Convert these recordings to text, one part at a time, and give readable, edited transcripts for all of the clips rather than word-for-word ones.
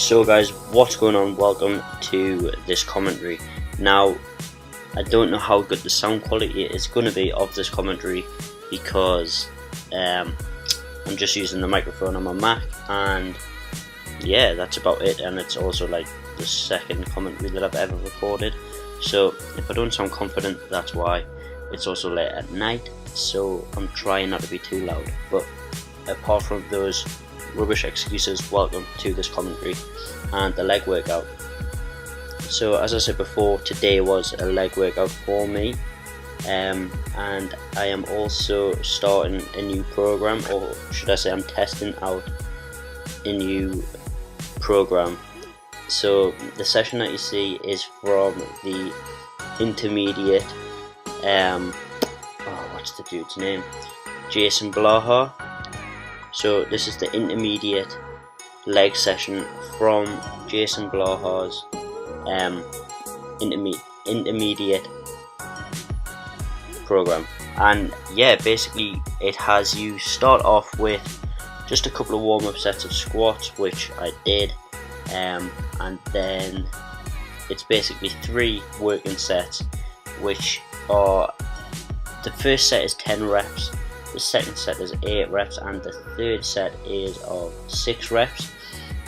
So guys, what's going on? Welcome to this commentary. Now, I don't know how good the sound quality is going to be of this commentary because I'm just using the microphone on my Mac, and yeah, that's about it. And it's also like the second commentary that I've ever recorded, so if I don't sound confident, that's why. It's also late at night, so I'm trying not to be too loud. But apart from those rubbish excuses, welcome to this commentary and the leg workout. So as I said before, today was a leg workout for me, and I am also starting a new program, or should I say I'm testing out a new program. So the session that you see is from the intermediate, what's the dude's name? Jason Blaha. So this is the intermediate leg session from Jason Blaha's intermediate program. And yeah, basically it has you start off with just a couple of warm-up sets of squats, which I did, and then it's basically 3 working sets, which are, the first set is 10 reps, the second set is 8 reps, and the third set is of 6 reps.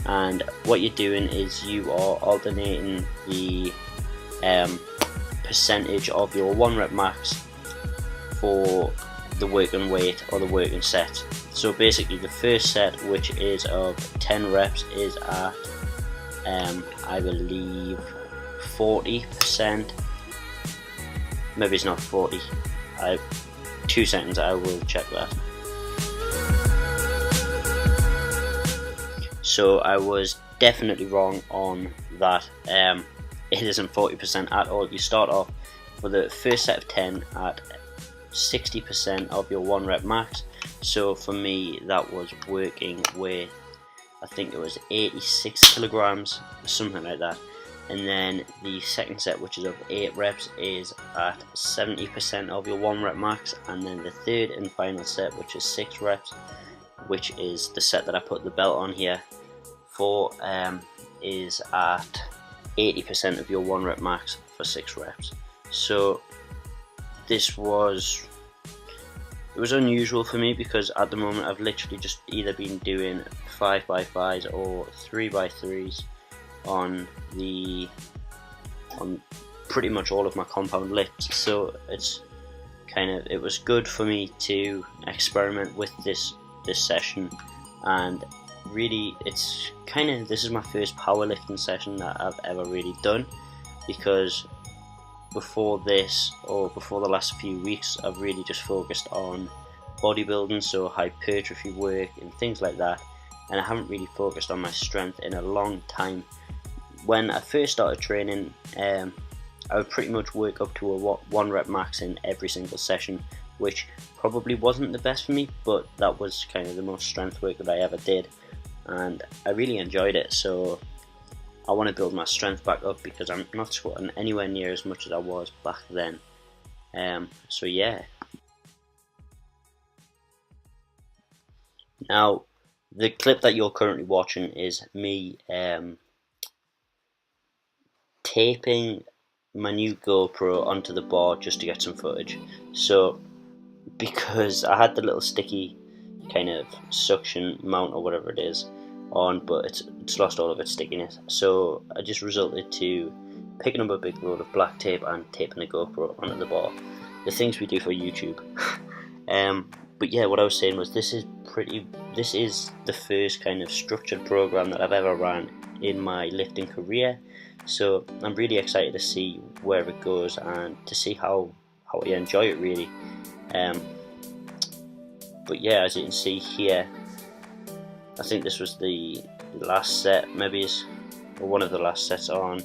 And what you're doing is you are alternating the percentage of your 1 rep max for the working weight or the working set. So basically the first set, which is of 10 reps, is at I believe 40%, maybe it's not 40, 2 seconds, I will check that. So I was definitely wrong on that. It isn't 40% at all. You start off for the first set of 10 at 60% of your 1 rep max. So for me, that was working with, I think it was 86 kilograms, something like that. And then the second set, which is of 8 reps, is at 70% of your 1 rep max. And then the third and final set, which is 6 reps, which is the set that I put the belt on here for, is at 80% of your 1 rep max for 6 reps. So this was, it was unusual for me because at the moment I've literally just either been doing 5x5s or 3x3s on pretty much all of my compound lifts. So it's kind of, it was good for me to experiment with this session, and really it's kind of, this is my first powerlifting session that I've ever really done, because before this, or before the last few weeks, I've really just focused on bodybuilding, so hypertrophy work and things like that, and I haven't really focused on my strength in a long time. When I first started training, I would pretty much work up to a 1 rep max in every single session, which probably wasn't the best for me, but that was kind of the most strength work that I ever did, and I really enjoyed it. So I want to build my strength back up because I'm not squatting anywhere near as much as I was back then. So yeah. Now, the clip that you're currently watching is me taping my new GoPro onto the bar just to get some footage. So because I had the little sticky kind of suction mount or whatever it is on, but it's lost all of its stickiness, so I just resorted to picking up a big roll of black tape and taping the GoPro onto the bar. The things we do for YouTube. But yeah, what I was saying was, this is the first kind of structured program that I've ever ran in my lifting career, so I'm really excited to see where it goes and to see how I enjoy it really. But yeah, as you can see here, I think this was the last set, maybe, or one of the last sets on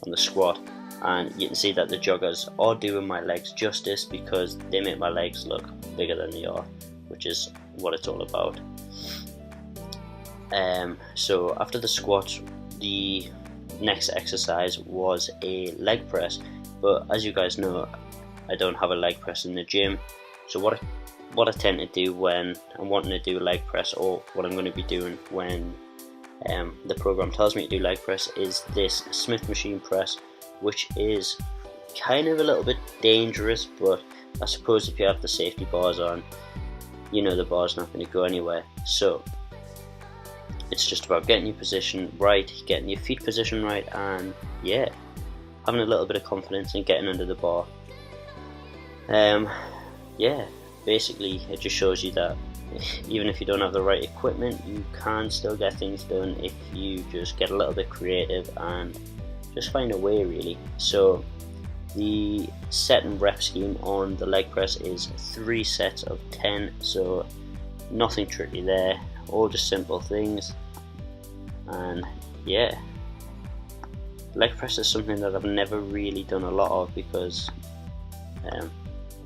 the squat, and you can see that the joggers are doing my legs justice because they make my legs look bigger than they are, which is what it's all about. So after the squat, the next exercise was a leg press, but as you guys know, I don't have a leg press in the gym. So what I tend to do when I'm wanting to do a leg press, or what I'm going to be doing when the program tells me to do leg press is this Smith machine press, which is kind of a little bit dangerous, but I suppose if you have the safety bars on, you know the bar's not going to go anywhere. So it's just about getting your position right, getting your feet position right, and yeah, having a little bit of confidence and getting under the bar. Yeah, basically it just shows you that even if you don't have the right equipment, you can still get things done if you just get a little bit creative and just find a way, really. So the set and rep scheme on the leg press is 3 sets of 10, so nothing tricky there, all just simple things. And yeah, leg press is something that I've never really done a lot of because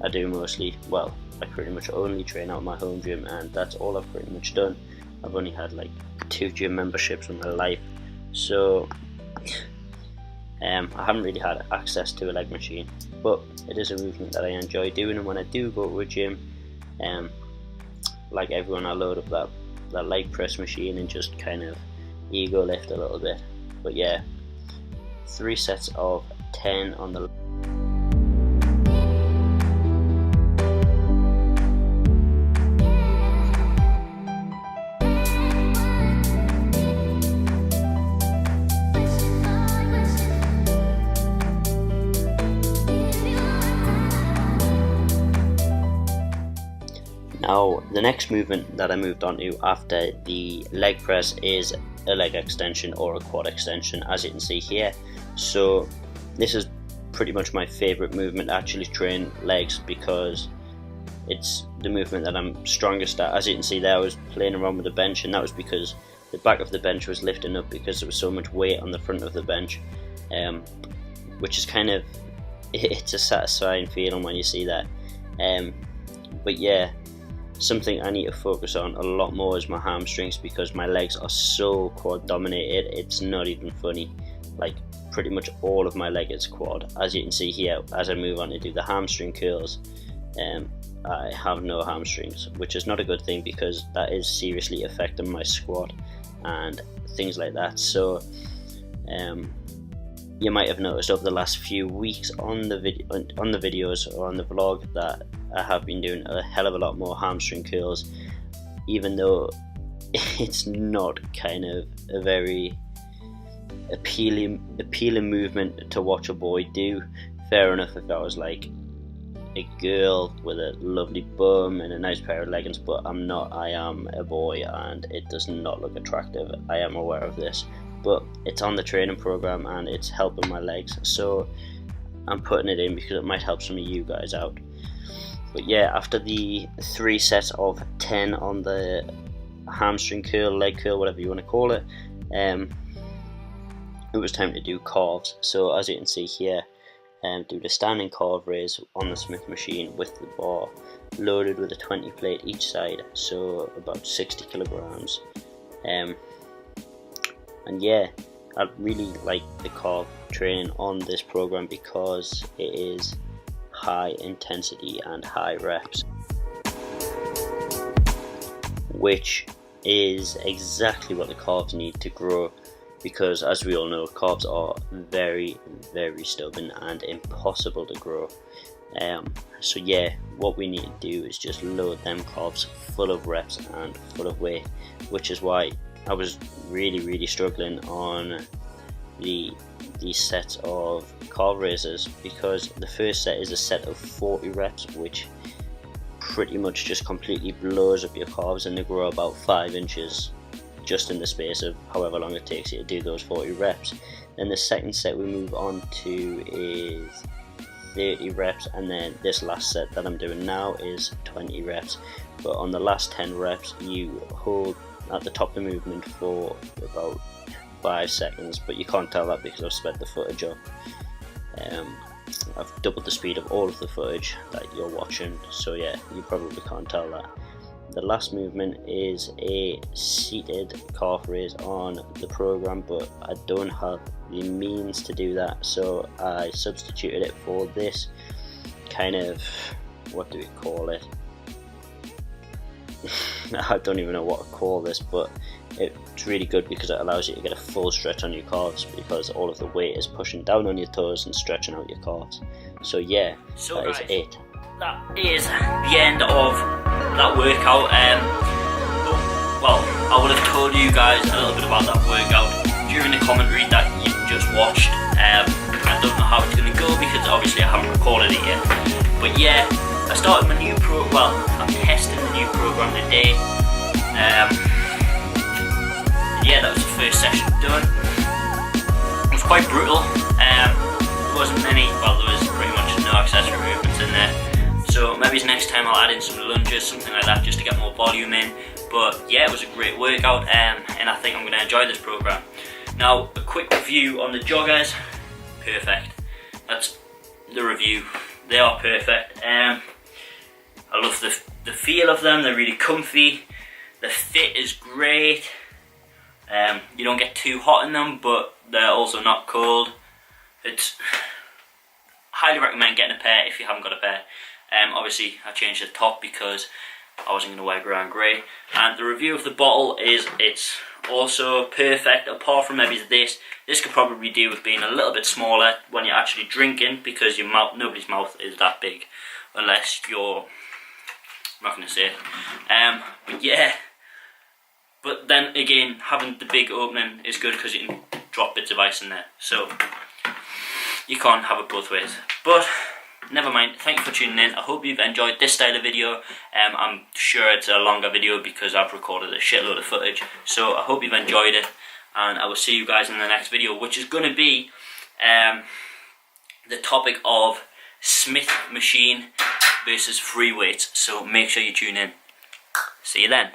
I do mostly, well, I pretty much only train out of my home gym, and that's all I've pretty much done. I've only had like 2 gym memberships in my life, so I haven't really had access to a leg machine, but it is a movement that I enjoy doing, and when I do go to a gym, like everyone, I load up that leg press machine and just kind of ego lift a little bit. But yeah, 3 sets of 10 on the Now, the next movement that I moved on to after the leg press is a leg extension or a quad extension, as you can see here. So this is pretty much my favorite movement to actually train legs because it's the movement that I'm strongest at. As you can see there, I was playing around with the bench, and that was because the back of the bench was lifting up because there was so much weight on the front of the bench, which is kind of, it's a satisfying feeling when you see that. But yeah, something I need to focus on a lot more is my hamstrings, because my legs are so quad dominated, it's not even funny. Like pretty much all of my leg is quad. As you can see here, as I move on to do the hamstring curls, I have no hamstrings, which is not a good thing because that is seriously affecting my squat and things like that. So you might have noticed over the last few weeks on the videos or on the vlog that I have been doing a hell of a lot more hamstring curls, even though it's not kind of a very appealing movement to watch a boy do. Fair enough if I was like a girl with a lovely bum and a nice pair of leggings, but I'm not. I am a boy and it does not look attractive. I am aware of this, but it's on the training program and it's helping my legs, so I'm putting it in because it might help some of you guys out. But yeah, after the 3 sets of 10 on the hamstring curl, leg curl, whatever you want to call it, it was time to do calves. So as you can see here, do the standing calf raise on the Smith machine with the bar loaded with a 20 plate each side, so about 60 kilograms. And yeah, I really like the calf training on this program because it is high intensity and high reps, which is exactly what the calves need to grow, because as we all know, calves are very, very stubborn and impossible to grow. So yeah, what we need to do is just load them calves full of reps and full of weight, which is why I was really struggling on these sets of calf raises, because the first set is a set of 40 reps, which pretty much just completely blows up your calves, and they grow about 5 inches just in the space of however long it takes you to do those 40 reps. Then the second set we move on to is 30 reps, and then this last set that I'm doing now is 20 reps. But on the last 10 reps you hold at the top of the movement for about 5 seconds, but you can't tell that because I've sped the footage up. I've doubled the speed of all of the footage that you're watching, so yeah, you probably can't tell that. The last movement is a seated calf raise on the program, but I don't have the means to do that, so I substituted it for this kind of, what do we call it, I don't even know what to call this, but it's really good because it allows you to get a full stretch on your calves, because all of the weight is pushing down on your toes and stretching out your calves. So yeah, so that guys, is it. That is the end of that workout. Well, I would have told you guys a little bit about that workout during the commentary that you just watched. I don't know how it's going to go because obviously I haven't recorded it yet. But yeah, I started my new I'm testing the new program today. Yeah, that was the first session done. It was quite brutal. There wasn't many, well, there was pretty much no accessory movements in there. So maybe next time I'll add in some lunges, something like that, just to get more volume in. But yeah, it was a great workout, and I think I'm going to enjoy this program. Now, a quick review on the joggers. Perfect. That's the review. They are perfect. I love the feel of them. They're really comfy. The fit is great. You don't get too hot in them, but they're also not cold. It's highly recommend getting a pair if you haven't got a pair. Obviously, I changed the top because I wasn't going to wear grey and grey. And the review of the bottle is it's also perfect, apart from maybe this. This could probably do with being a little bit smaller when you're actually drinking, because your mouth, nobody's mouth is that big, unless you're, I'm not going to say it. But yeah, but then again, having the big opening is good because you can drop bits of ice in there. So you can't have it both ways. But never mind, thank you for tuning in. I hope you've enjoyed this style of video. I'm sure it's a longer video because I've recorded a shitload of footage. So I hope you've enjoyed it, and I will see you guys in the next video, which is going to be the topic of Smith machine versus free weights. So make sure you tune in. See you then.